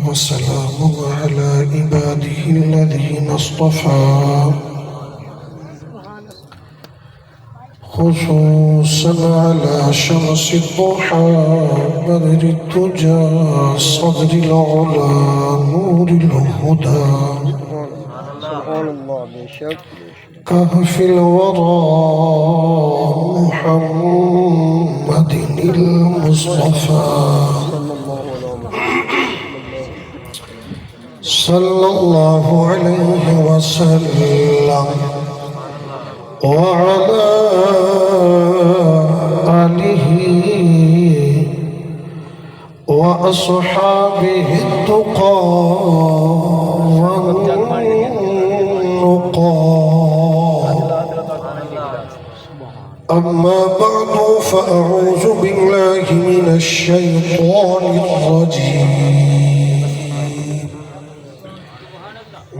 وسلام على عباده الذين اصطفى خصوصا على شمس الضحى بدر الدجى صدر العلا نور الهدى كهف الورى محمد المصطفى صلى الله عليه وسلم وعلى آله وأصحابه التقى والنقى أما بعد فأعوذ بالله من الشيطان الرجيم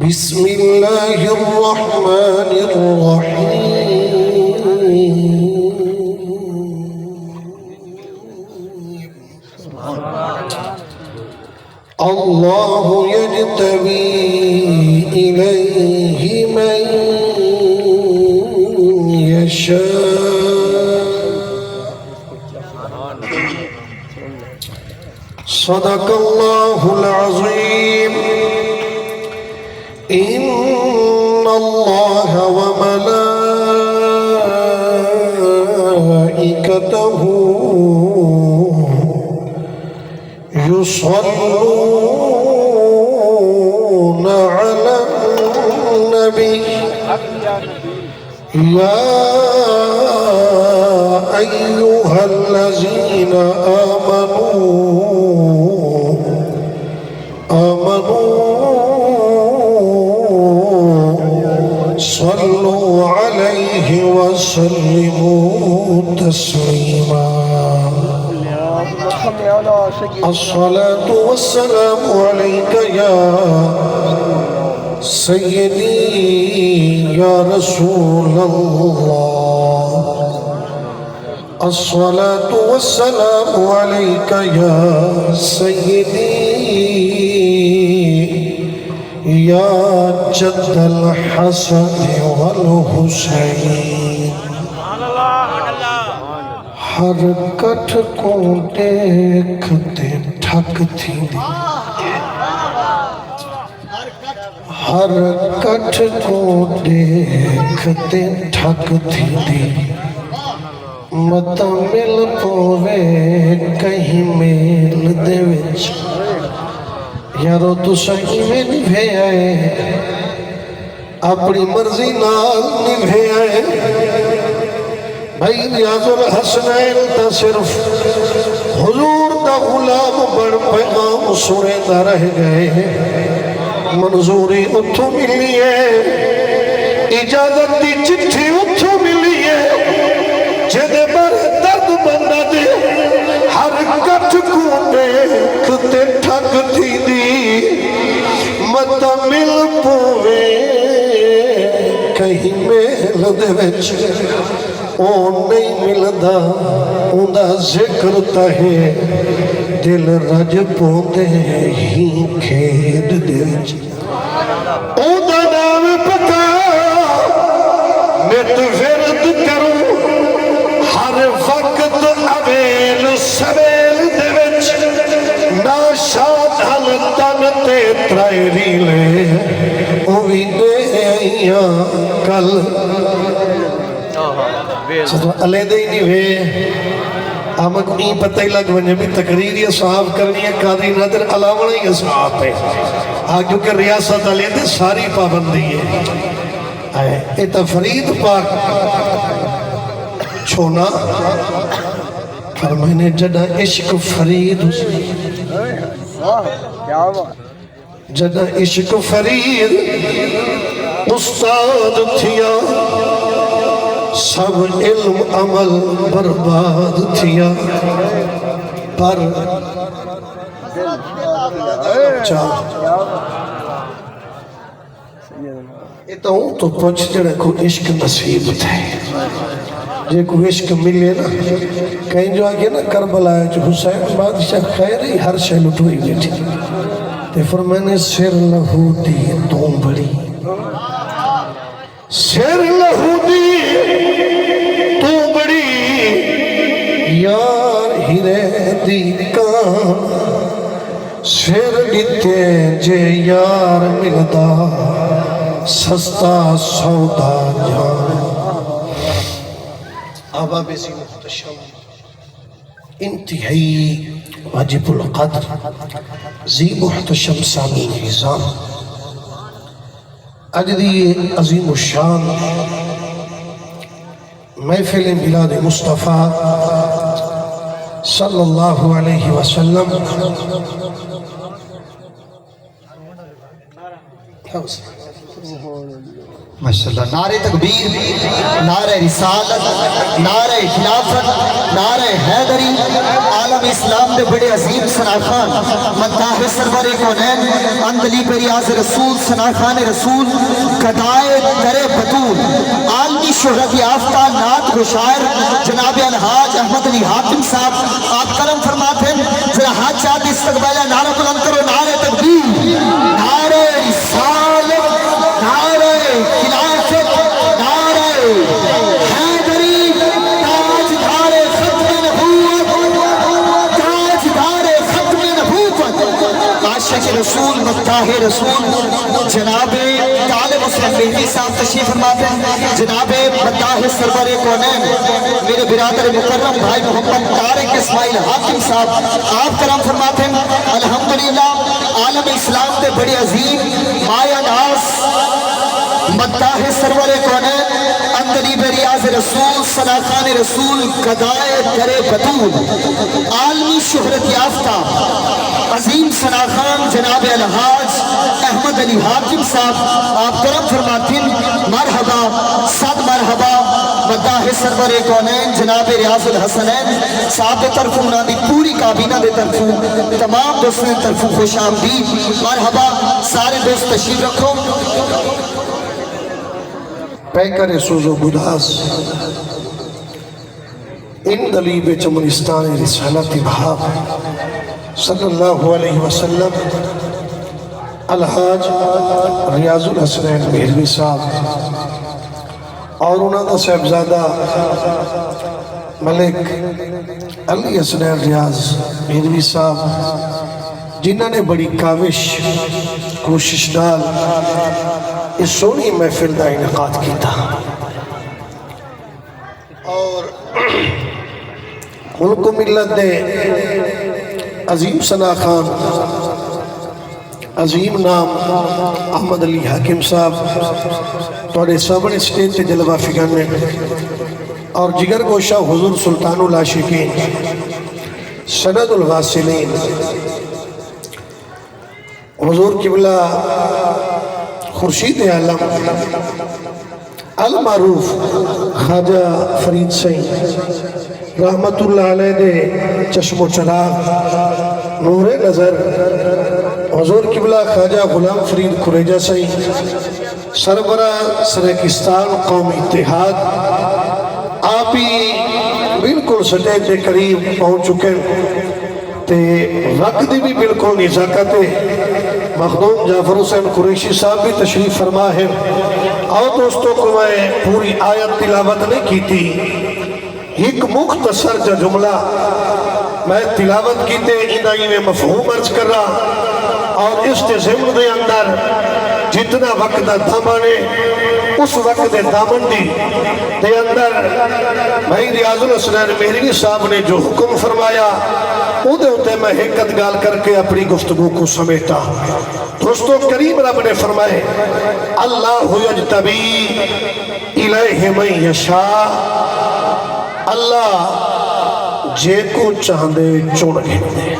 بسم الله الرحمن الرحيم الله يجتبي إليه من يشاء صدق الله العظيم إن الله وملائكته يصلون على النبي يا أيها الذين آمنوا صلوا عليه وسلموا تسليما الصلاة والسلام عليك يا سيدي يا رسول الله الصلاة والسلام عليك يا سيدي يا جد الحسن والحسين حرکت کو دیکھتے تھک تھی حرکت کو دیکھتے تھک تھی مت مل پوے کہیں میل دے وچ یارو تو صحیح میں نبھے آئے اپنی مرضی نال نبھے آئے بھائی ریاض الحسنین تا صرف حضور دا غلام بڑھ پیغام سنے دا رہ گئے منظوری اتھو ملی ہے اجازت دی چٹھی اتھو ملی ہے جدے بر درد بندہ دے حرکت کو دیکھتے تھک تھی دی مت مل پوے کہیں میل دے وچ او نہیں ملدا اوندا ذکر تہے دل رج پوندے ہی کھیڈ دے وچ اوندا نام پکا نت ورد کروں ہر وقت اویل سویل دے وچ ناشاد حل تن تے ترائے ریلے او بھی دے آئیاں کل علیہ دے ہی نہیں ہوئے آمد نہیں پتہ ہی لگ ونجے بھی تقریر یہ صحاب کرنی ہے قادری نادر علاوہ نہیں صحاب ہے کیونکہ ریاست علیہ دے ساری پابندی ہے اے تفرید پاک چھونا فرمائنے جدہ عشق فرید جدہ عشق فرید استاد تھیا سب علم عمل برباد تھیا پر تو پوچھ جڑے کو عشق نصیب تھے جے کو عشق ملے نا کہیں جو آگے نا کربلا ہے جو حسین بادشاہ خیر ہی ہر شے لٹوئی بیٹھی تے فرمانے سر لہو دی تو بڑی، سر لہو دی تو بڑی، یار ہرے دی کام، سر دیتے جے یار ملدا سستا سودا جان۔ آبا بیسی محتشم انتہائی واجب القدر ذی محتشم سامی نظام اجدی عظیم الشان محفل میلاد مصطفیٰ صلی اللہ علیہ وسلم ماشاءاللہ، نعرہ تکبیر، نعرہ رسالت، نعرہ خلافت، نعرہ حیدری، عالم اسلام دے بڑے عظیم سناخان مداح سرور کونین اندلی بریاض رسول سناخان رسول قدائے در بطول عالمی شہرت یافتہ نعت و شاعر جناب الحاج احمد علی حاکم صاحب، آپ کرم فرماتے ہیں ذرا ہاتھ چاہتے استقبالیہ نعرہ بلند کرو، نعرہ تکبیر، نعرہ رسالت، نعرہ خلافت، نعرہ حیدری، تاجدار ختم نبوت، تاجدار ختم نبوت، عاشق رسول، مداح رسول جناب طالب حسین مہدی صاحب تشریف فرماتے ہیں، جناب مداح سرور کونین میرے برادر مکرم بھائی محمد طارق اسماعیل حاکم صاحب، آپ کرم فرماتے ہیں الحمدللہ عالم اسلام دے بڑی عظیم مایا ناز مداح سرور کونین اندلی بریاض رسول سناخان رسول قدائے در بطول عالمی شہرت یافتہ عظیم سناخان جناب الحاج احمد علی حاکم صاحب، آپ کرم فرماتے ہیں مرحبا صد مرحبا مداح سرور کونین جناب ریاض الحسنین صاحب دے طرفوں نا دی پوری کابینہ دے طرفوں تمام دوستوں دے طرفوں خوش آمدید، مرحبا سارے دوست تشریف رکھو۔ پیکر سوز و گداز ان دلیب چمنستان رسالت بھاب صلی اللہ علیہ وسلم الحاج ریاض الحسنین مہروی صاحب اور انہوں نے صاحبزادہ ملک علی حسنین ریاض مہروی صاحب جنہوں نے بڑی کاوش کوشش ڈال اس سونی محفل دا انعقاد کیتا اور ملک و ملت دے عظیم سناخان عظیم نام احمد علی حاکم صاحب توڑے سابڑے سٹیج تے جلوہ فگانے اور جگر گوشہ حضور سلطان العاشقین سند الواصلین حضور قبلہ خورشید عالم المعروف خواجہ فرید سین رحمت اللہ علیہ دے چشم و چراغ نور نظر حضور قبلہ خواجہ غلام فرید قریجہ سین سربراہ سریکستان قوم اتحاد، آپ ہی بالکل سٹیج دے قریب پہنچ چکے تے وقت بھی بالکل نزاکت ہے۔ مخدوم جعفر حسین قریشی صاحب بھی تشریف فرما ہے اور دوستوں کو میں پوری آیت تلاوت نہیں کی تھی، ایک مختصر جا جملہ میں تلاوت کی تے اندائی میں مفہوم عرض کر رہا اور اس تے ضمن دے اندر جتنا وقت دا دامانے اس وقت دے دامن دی دے اندر بھائی ریاض الحسنین مہروی صاحب نے جو حکم فرمایا اودے ہوتے میں حقیقت گال کر کے اپنی گفتگو کو سمیٹا۔ دوستوں کریم رب نے فرمائے اللہ یجتبی الیہ من یشاء، اللہ جے کو چاہندے چون گھندے۔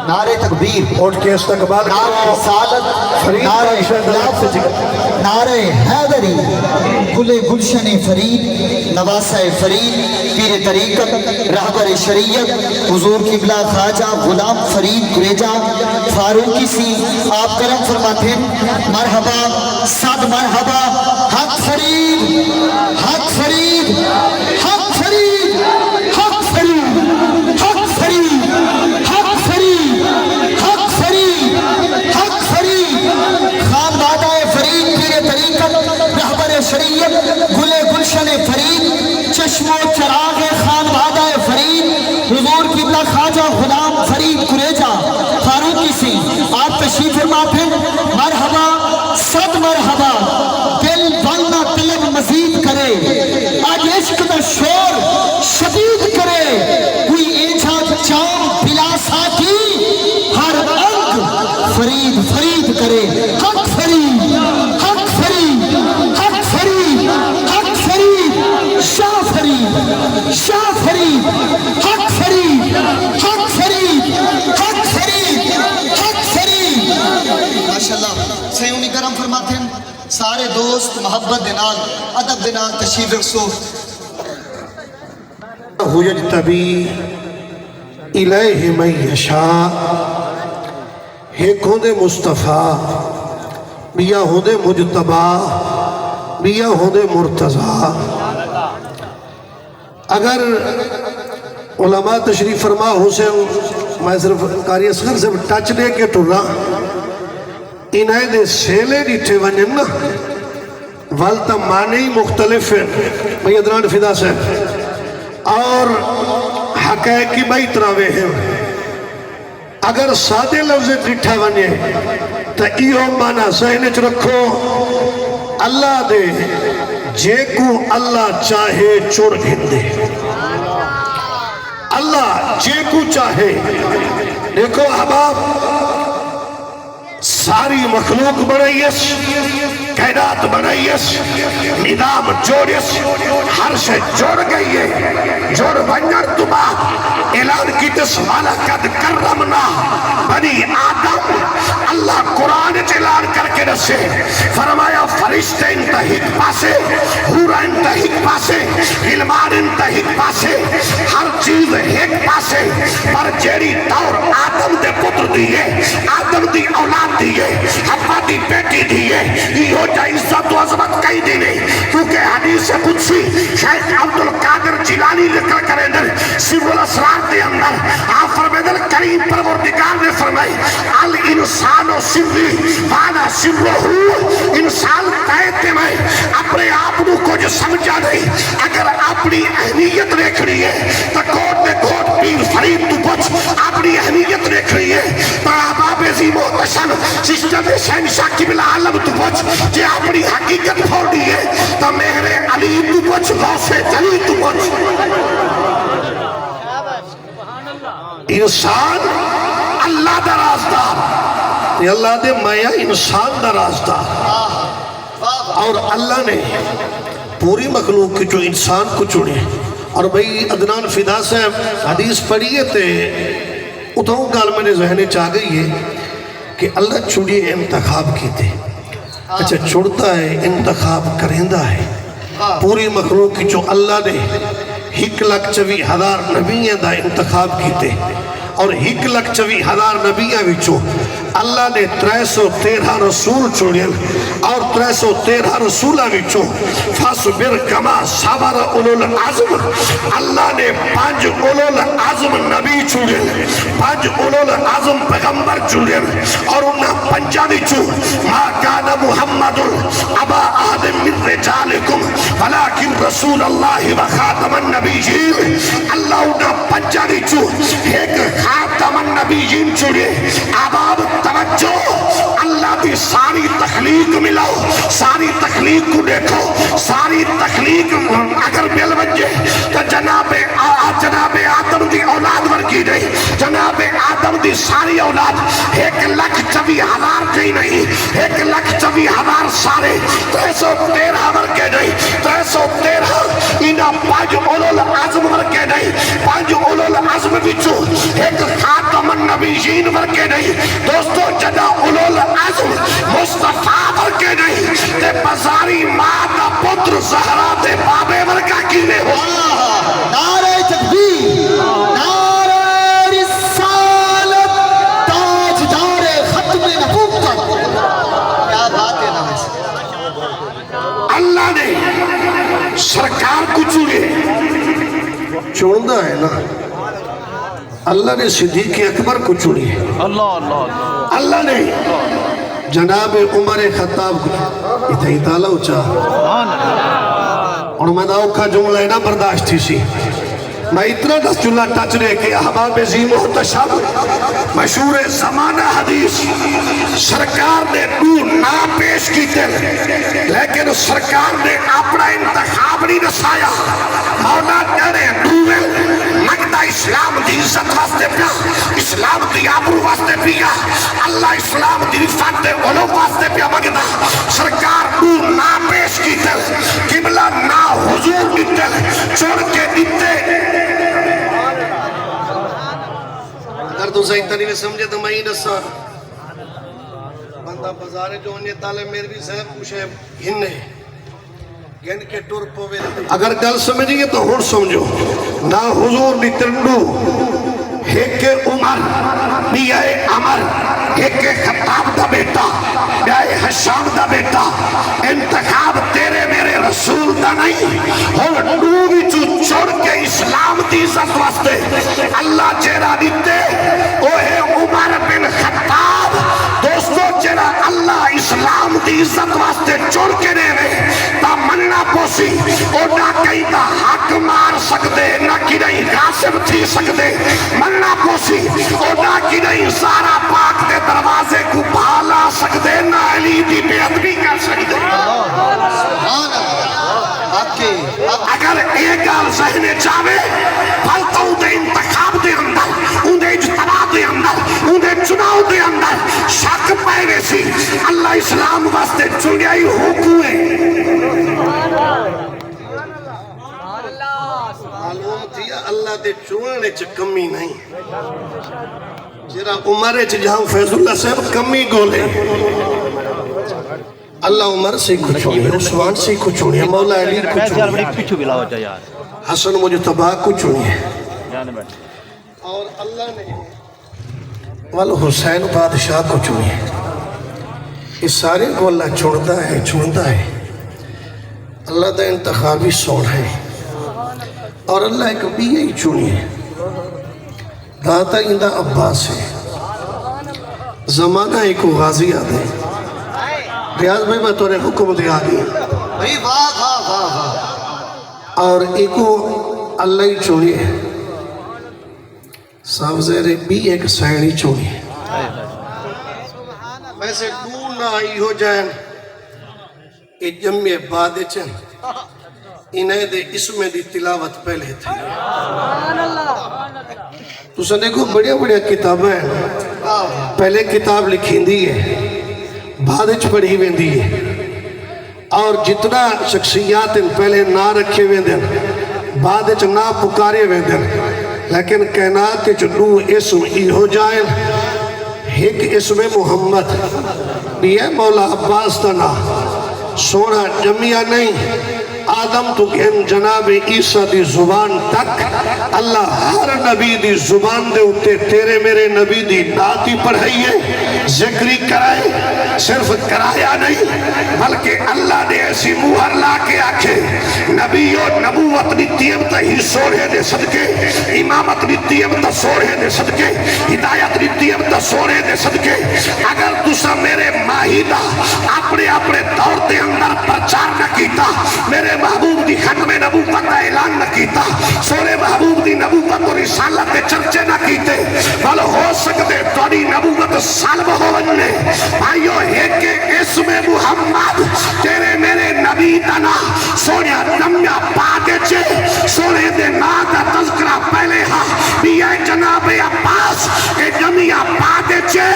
نعرہ تکبیر، اٹھ کے استقبال نعرہ رسالت، نعرہ خلافت، نعرہ حیدری، گل گلشن فرید، نواسہ فرید، پیر طریقت، رہبر شریعت حضور قبلہ خواجہ غلام فرید قریجہ فاروقی سی، آپ کرم فرماتے ہیں مرحبا صد مرحبا، حق فرید، حق فرید، حق فرید، حق فرید، حق فرید، حق فرید، کرے حق فرید حق فرید حق فرید حق فرید شاہ فرید شاہ فرید حق فرید حق فرید حق فرید حق فرید ماشاءاللہ سیونی کرم فرماتے ہیں سارے دوست محبت دنال ادب دنال تشریف رکھسو یجتبی الیہ من یشاء ایک ہوندے مصطفیٰ بیا ہوندے مجتبہ بیا ہوندے مرتضیٰ اگر علماء تشریف فرما حسین میں صرف قاری اصغر سے ٹچ دے کے ٹرنا انہیں دے سیلے ڈیٹھے ونجن نا والتا معنی مختلف ہیں بھئی ادنان فدا سے اور حقیقی بھائی تراوے ہیں اگر سادے لفظ ڈیٹھا ونجے تا ایہو معنی ذہن چ رکھو اللہ دے جے کو اللہ چاہے چور گھندے اللہ جے کو چاہے دیکھو احباب ساری مخلوق بنائیس کائنات بنائیس نظام جوڑیس ہر شے جوڑ گئی ہے جوڑ بنجر تبا اعلان کی تس والا قد کرمنا بنی آدم اللہ قرآن اعلان کر کے رسے فرمایا فرشتے انتہیق پاسے حورا انتہیق پاسے علمان انتہیق پاسے ہر چیز ایک پاسے پر جیڑی دور آدم دے پتر دیئے آدم دی اولاد دیئے حبا دی بیٹی دیئے یہ ہو جائے عزت و عظمت کئی دی نہیں کیونکہ حدیث قدسی شیخ عبدالقادر جیلانی لکھا کرے در سر الاسرار دے اندر آپ فرمیدل کریم پروردگار نے فرمائی الانسان و سری وانا سرہو انسان کہتے میں اپنے آپ کو جو سمجھا نہیں اگر اپنی اہمیت دیکھ رہی ہے تو کوٹ نے کوٹ پیر فرید تو پچ اپنی اہمیت دیکھ رہی ہے تو احباب عظیم و تشن سسٹر شہنشاہ قبلہ عالم تو پچ جے اپنی حقیقت پھوڑ دی ہے تو میرے علی تو پچ غوث جلی تو پچ انسان اللہ دا راستار یہ اللہ دے مایا انسان دا راستار اور اللہ نے پوری مخلوق کی جو انسان کو چڑے اور بھئی عدنان فدا سے حدیث پڑھئے تھے اتھوں گال میں نے ذہنے چاہ گئی ہے کہ اللہ چڑی انتخاب کی تھے اچھا چھوڑتا ہے انتخاب کرندہ ہے پوری مخلوق کی جو اللہ نے 1,24,000 نبیوں دا انتخاب کی تھے اور 1,24,000 نبیوں وچوں اللہ نے 313 رسول چھوڑیں اور 313 رسولہ وچوں فاصبر کما صبر اولو العظم اللہ نے 5 اولو العظم نبی چھوڑیں 5 اولو العظم پیغمبر چھوڑیں اور انہاں 5 وچوں ما کان محمد ابا آدم من رجالکم ولیکن رسول اللہ و خاتم النبیین اللہ انہاں 5 وچوں ایک خاتم النبیین چھوڑے آباب توجہ اللہ دی ساری تخلیق ملاؤ ساری تخلیق کو دیکھو ساری تخلیق اگر مل بنجے تو جناب آدم دی اولاد ورگی نہیں جناب آدم دی ساری اولاد 1,24,000 کی نہیں 1,24,000 سارے 313 ورگے نہیں 313 انہا 5 اولو العظم ورگے نہیں 5 اولو العظم بچو ایک خاتم النبیین ورگے نہیں دوستو جدا اولو العظم مصطفیٰ ورگے نہیں تے بزاری ماں دا پتر زہرا دے بابے ورگا کینے ہو نعرہ تکبیر نعرہ رسالت تاجدار ختم نبوت کیا بات ہے نام سے اللہ نے سرکار کو چوڑے چھوڑنا ہے نا اللہ نے صدیق اکبر کو چوڑی ہے اللہ نے جناب عمر خطاب کو اتھائی تعالیٰ اچھا اور میں داؤں کا جملہ ہے نا برداشت تھی سی میں اتنا دس جملہ ٹچ رہے کہ احباب عظیم و تشاب مشہور زمانہ حدیث سرکار نے دو نا پیش کی تل لیکن سرکار نے اپنا انتخاب نہیں نسایا مولا جانے دووے منگتا اسلام دی عزت واسطے پیا اسلام دی آبرو واسطے پیا اللہ اسلام دی رفعت دے علو واسطے پیا منگتا سرکار نور نہ پیش کی تل قبلہ نہ حضور کی تل چھوڑ کے دیتے اگر تو صحیح طریقے سمجھے تو میں ہی نسا بندہ بازارے جو انہیں تالے میرے بھی صاحب کچھ ہے ہننے گند کے ٹور پوے اگر گل سمجھیں تو ہون سمجھو نہ حضور نی ترنڈو ایک عمر بیاء عمر ایک خطاب دا بیٹا بیاء حشام دا بیٹا انتخاب تیرے میرے رسول دا نہیں اور ڈوبی چھوڑ کے اسلام دی عزت واسطے اللہ چہرہ دیتے اوہ عمر بن خطاب دوستو چہرہ اللہ اسلام دی عزت واسطے چھوڑ کے دے رہے تا مننا پوسی او نہ کئی دا حق مار سکدے نہ کی نہیں غاصب تھی سکدے مننا پوسی او نہ کی نہیں سارا پاک دے دروازے کو بھالا سکدے نہ علی دی بے ادبی کر سکدے اگر ایک گال ذہن چاہے پھلتا ہوں دے انتخاب دے اندر ان دے اجتماع دے اندر ان دے چناؤ دے اندر شک پائے گے سی اللہ اسلام واسطے چنیائی حکوئے معلوم تھیا اللہ دے چونے چھ کمی نہیں جرا عمر چھ جہاں فیض اللہ صاحب کمی گولے اللہ عمر سے کچھ چونی ہے عثمان سے کچھ چونی ہے مولا علی کچھ چونی ہے حسن مجتبہ کچھ چونی ہے اور اللہ نے والحسین بادشاہ کو چونی ہے اس سارے کو اللہ چھوڑتا ہے اللہ دا انتخابی سوڑ ہے اور اللہ ایک بھی یہی چونی ہے داتا اندہ عباس ہے زمانہ ایک غازی آدھے ریاض بھائی میں تورے حکم دیا گئی اور ایکو اللہ ہی چونی ہے صاحب زہرے بھی ایک سینی چونی ہے ویسے دور نہ آئی ہو جائیں ایک جمعے بعد چن انہیں دے اسم دی تلاوت پہلے تھے تو سن دیکھو بڑیا بڑیا کتابیں پہلے کتاب لکھیں دی ہے بعد اچھ پڑھی ہوئے دی ہے اور جتنا شخصیات پہلے نہ رکھے ہوئے دن بعد اچھ نہ پکارے ہوئے دن لیکن کائنات کے جو اسم ہی ہو جائیں ایک اسم محمد بھی ہے مولا عباس تنا سونا جمعیہ نہیں آدم تو گھن جناب عیسیٰ دی زبان تک اللہ ہر نبی دی زبان دے اتے تیرے میرے نبی دی ناتی پڑھائی ہے ذکری کرائے صرف کرایا نہیں بلکہ اللہ نے ایسی موہر لا کے آکھے نبی و نبوت نتیم تا ہی سوڑے دے صدقے امامت نتیم تا سوڑے دے صدقے ہدایت نتیم تا سوڑے دے صدقے اگر تسا میرے ماہیدہ اپنے دور دے اندر پرچار نہ کیتا میرے محبوب دی ختم نبوت کا اعلان نہ کیتا سورے محبوب دی نبوت و رسالت دے چرچے نہ کیتے بل ہو سکتے توڑی نبوت سالب ہو وننے بھائیو ایک اسم محمد تیرے میرے نبی دنا سوڑیا نمیا پاتے چھے سوڑے دے نادا تذکرہ پہلے ہاں بھی اے جناب عباس اے نمیا پاتے چھے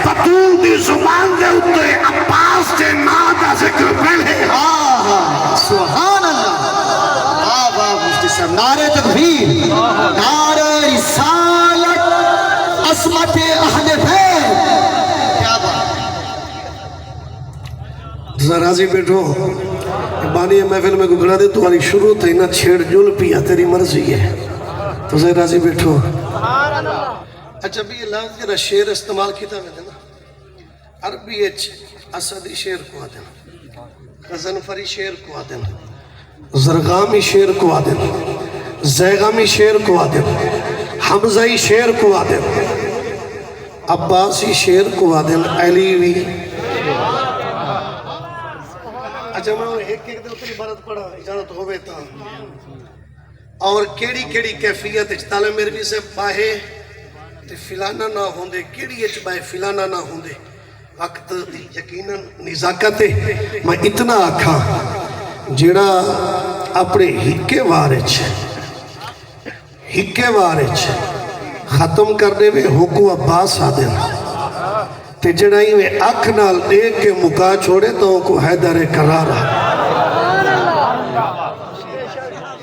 پتول دی زبان دے اتے عباس دے نادا ذکر پہلے سبحان اللہ آبا مفتی صاحب نعرہ تکبیر نعرہ رسالت عصمت اہل بیت کیا بات راضی بیٹھو بانی محفل میں گھگڑا دے تمہاری شروع تھی نہ چھیڑ جل پیا تیری مرضی ہے تو ذرا راضی بیٹھو اچھا بھی یہ لفظ جرا شیر استعمال کیتا میں دینا عربی اسدی شیر کو آدھنا غزنفری شیر کو آدن زرغامی شیر کو آدن زیغامی شیر کو آدن حمزہی شیر کو آدن عباسی شیر کو آدن علیوی اچھا میں ایک دل اتنی بارت پڑھا اجازت ہوئے تھا اور کیڑی کیفیت اچتالے میرے بھی سے باہے فلانا نہ ہوندے کیڑی اچ باہے فلانا نہ ہوندے وقت دی یقیناً نزاکت ہے میں اتنا آکھا جڑا اپنے ہکے وارچ ہکے وارچ ختم کر دے وے حکو عباس آدن تے جڑائی میں اکھ نال دیکھ کے مکا چھوڑے تو کو حیدر کرارا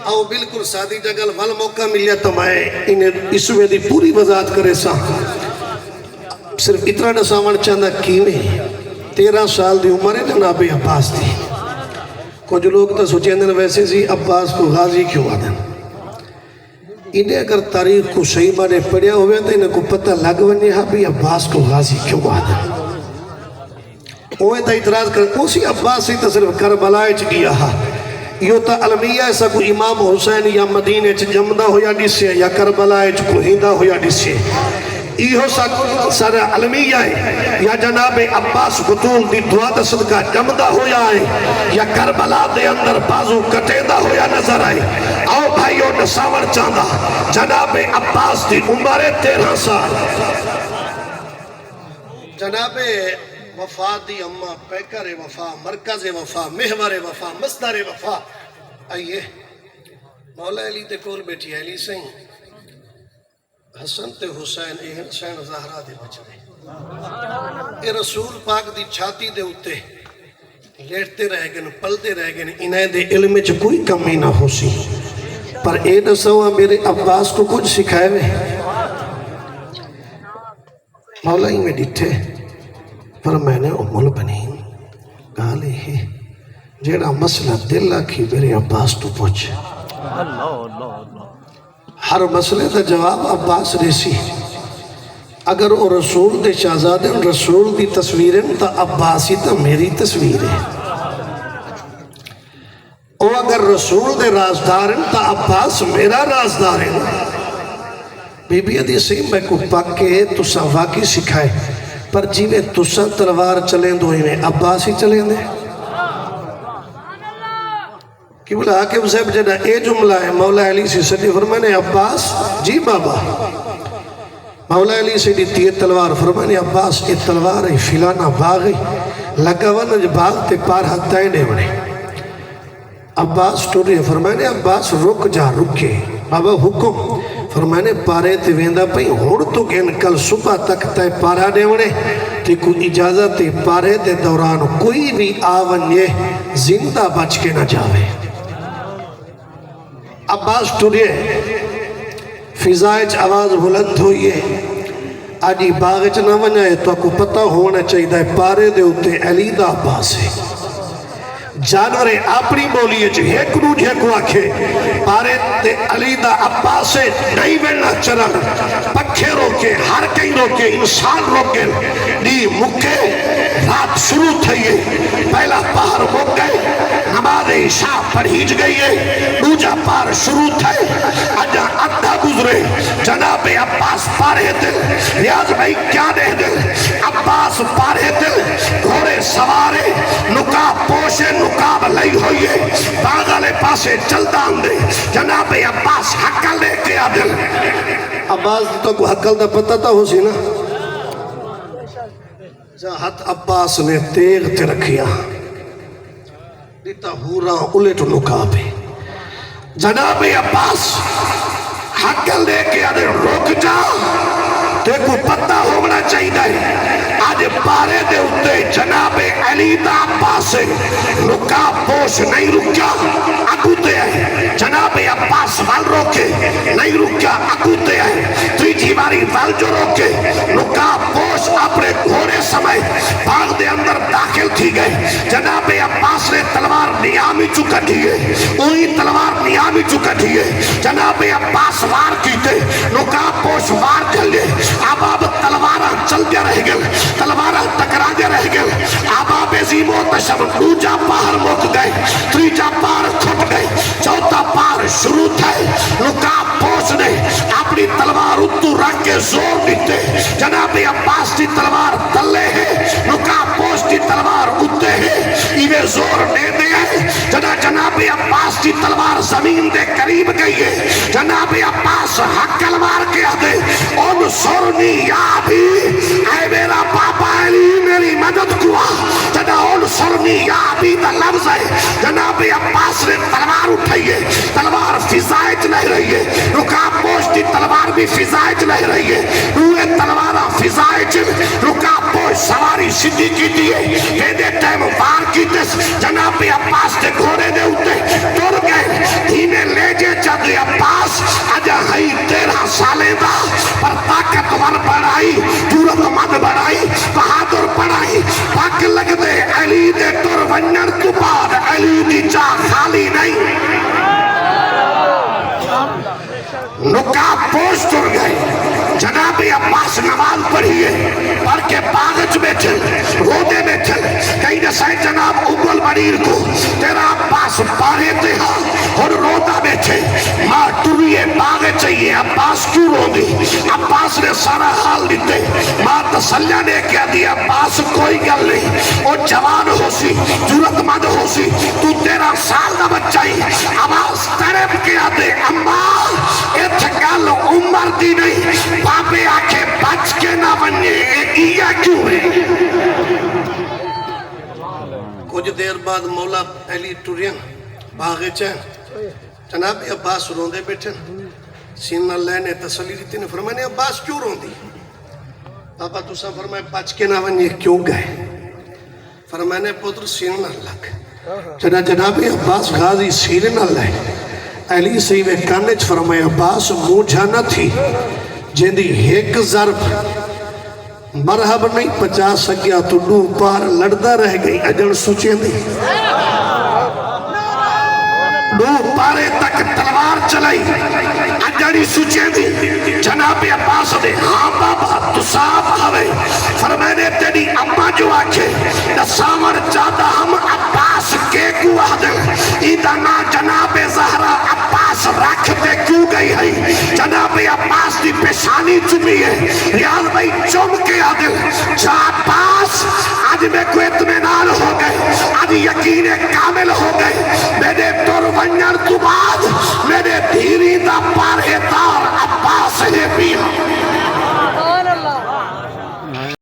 او بالکل سادی جگل وال موقع ملیا تو میں انہیں اس میں دی پوری وضاحت کرے سا صرف اتنا نساون چاندہ کیویں 13 سال دی عمر ہے جناب عباس دی کچھ لوگ تو سوچیں دن ویسے سی عباس کو غازی کیوں آدن انہیں اگر تاریخ کو صحیح بانے پڑھیا ہوئے تو انہیں کو پتہ لگ ونی ہے بھی عباس کو غازی کیوں آدن اوہ تا اعتراض کر اسی عباس ہی تا صرف کربلائے چکیا ہے یہ تا علمیہ ایسا کو امام حسین یا مدینہ چ جمدہ ہو یا ڈسے یا کربلائے چ کوہیندہ ہو یا ڈسے یہ سارا علمیہ ہے یا جناب عباس بطول دی دعا دا صدقہ جمدہ ہو یا ہے یا کربلا دے اندر بازو کٹیندہ ہو یا نظر آئے آؤ بھائیو نساور چاندہ جناب عباس دی عمر 13 سال جناب وفا دی اممہ پیکر وفا مرکز وفا محور وفا مصدر وفا آئیے مولا علی تے کول بیٹھی علی سہیں حسن تے حسین حسین زہرہ دے بچنے اے رسول پاک دی چھاتی دے اتے لیٹتے رہ گئے پلتے رہ گئے انہیں دے علم چ کوئی کمی نہ ہو سی پر اے نسوہ میرے عباس کو کچھ سکھائے ہوئے مولا ہی میں ڈٹھے پر میں نے ام البنین کہا لے ہے جیڑا مسئلہ دل کی میرے عباس تو پوچھ ہر مسئلے دا جواب عباس ریسی اگر وہ رسول دے شہزادن رسول دی تصویرن تا عباسی تا میری تصویر ہے اور اگر رسول دے رازدارن تا عباس میرا رازدارن بی بی حدیثی میں کو پاکے تسا واقعی سکھائے پر جیوے تسا تلوار چلیں دو ہی میں عباس ہی چلیں دے کہ بولا حاکم صاحب جنہ اے جملہ ہے مولا علی سے صدی فرمانے عباس جی بابا مولا علی سے دیتی ہے تلوار فرمانے عباس یہ تلوار ہے فلانا باغی لگا ونج باغ تے پار ہتائے نے بڑے عباس ٹوری فرمانے عباس رک جا رکے بابا حکم فرمانے پارے تے ویندہ پئی ہوڑ تو گین کل صبح تک تے پارا دے وڑے تے کوئی اجازت تے پارے تے دوران کوئی بھی آون یہ زندہ بچ کے نہ جاوے عباس ٹوریے فضائج آواز بلند ہوئیے آجی باغچ نہ ونجائے تو کو پتہ ہونا چاہیے پارے دے ہوتے علی دا عباس ہے جانورے اپنی بولیے چھے ایک نو جھے کو آکھے پارے تے علی دا عباس ہے نہیں بڑھنا چرن پکھے روکے ہر کئی روکے انسان روکے دی مکے رات شروع تھئیے پہلا پہر مک گئے نماز عشاء پڑھیج گئی ہے دوجہ پار شروع تھے اجا ادھا گزرے جناب عباس پارے دل ریاض بھائی کیا دے دل عباس پارے دل گھوڑے سوارے نکاب پوشے نکاب لئی ہوئیے باغالے پاسے چلتا اندے جناب عباس حقل لے کے آدل عباس تو کو حقل دا پتہ تا ہو سی نا جہت عباس نے تیغ تے رکھیا دیتا ہورا الیٹ نکابے جناب عباس حقل لے کے آدھے رک جا تے کو پتہ ہونا چاہیے آج پارے دے اتے جناب علی دا عباس نکاب پوش نہیں رکیا اگوتے آئے جناب عباس وال روکے نہیں رکیا اگوتے آئے تیجی باری وال جو روکے نکاب پوش اپنے گھوڑے سمائے باغ دے اندر داخل تھی گئے جناب عباس نے تلوار نیامی چکا دیئے اوہی تلوار نیامی چکا دیئے جناب عباس وار کیتے نکاب پوش وار کر لے آباب تلوارہ چل دیا رہ گئے تلوارہ ٹکرا دیا رہ گئے آباب عظیم و تشم دوجا پار موت گئے تریجا پار کھٹ گئے چوتھا پار شروع تھے نکاب پوش نے اپنی تلوار اتو رکھ کے زور دیتے جناب عباس کی تلوار تلے ہے نکاب پوش کی تلوار اتے ہے ایوے زور دے دے جناب عباس کی تلوار زمین دے قریب گئی ہے جناب عباس حقل مار کے آدھے ان سرنی یا بھی اے میرا پاپا علی میری مدد کوا جنا ان سرنی یا بھی دا لفظ ہے جناب عباس نے تلوار اٹھائیے تلوار فضائج نہیں رہی ہے رکاب پوش فضائے چ لہ رہی ہے اوے تلوارا فضائے چ رکا پوش سواری سدھی کیتی ہے ایڈے ٹائم وار کیتے جناب عباس دے گھوڑے دے اوتے ٹر گئے دھیمے لے جے چد عباس اجا ہئی 13 سالے دا پر طاقتور بڑھائی جرت مند بڑھائی بہادر بڑھائی پاک لگ دے علی دے ٹر ونجن تو بعد علی دی چاہ خالی نہیں نکاب پوش ٹر گئے جناب عباس نماز پڑھیے پڑھ کے باغچ بیٹھے رودے بیٹھے کئی دسائے جناب اول بڑیر کو تیرا عباس پاہے تے ہاں اور رودا بیٹھے ماں ٹریے باغے چاہیے عباس کیوں رو دی عباس نے سارا حال دیتے ماں تسلیہ نے کیا دیا عباس کوئی گل نہیں وہ جوان ہو سی جرت مند ہو سی تو 13 سال دا بچہ ہی عباس ترب کیا دے اماں ایتھ گل عمر دی نہیں باپے آکھے بچ کے نہ بننے ایا کیوں ہے کچھ دیر بعد مولا علی ٹورین باغے چین جناب عباس روندے بیٹھے سینہ اللہ نے تسلی دیتی نے فرمایا عباس کیوں روندی پاپا تو سا فرمائے بچ کے نہ بننے کیوں گئے فرمایا پتر سینہ اللہ جناب عباس غازی سینہ اللہ علی سیوے کانچ فرمایا عباس موجھا نہ تھی جیندی ایک ضرب مرحب نہیں 50 سکیا تو ڈو پار لڑدا رہ گئی اجن سوچیں دی ڈو پارے تک تلوار چلائی اجڑی سوچیں دی جناب عباس دے ہاں بابا تو صاحب ہوئے فرمائنے تیری اممہ جو آکھے نسامر جادہ ہم عباس کے کو آدھے ایدہ نا جناب زہرہ عباس رکھ دے کیوں گئی ہے جناب عباس دی پیشانی چمی ہے ریاض بھائی چم کے آدھے جا عباس آج میں کو اطمینان ہو گئے آج یقین کامل ہو گئے میرے دور ونجر تو بعد میرے دھیری دا پارے دار عباس ہے بھی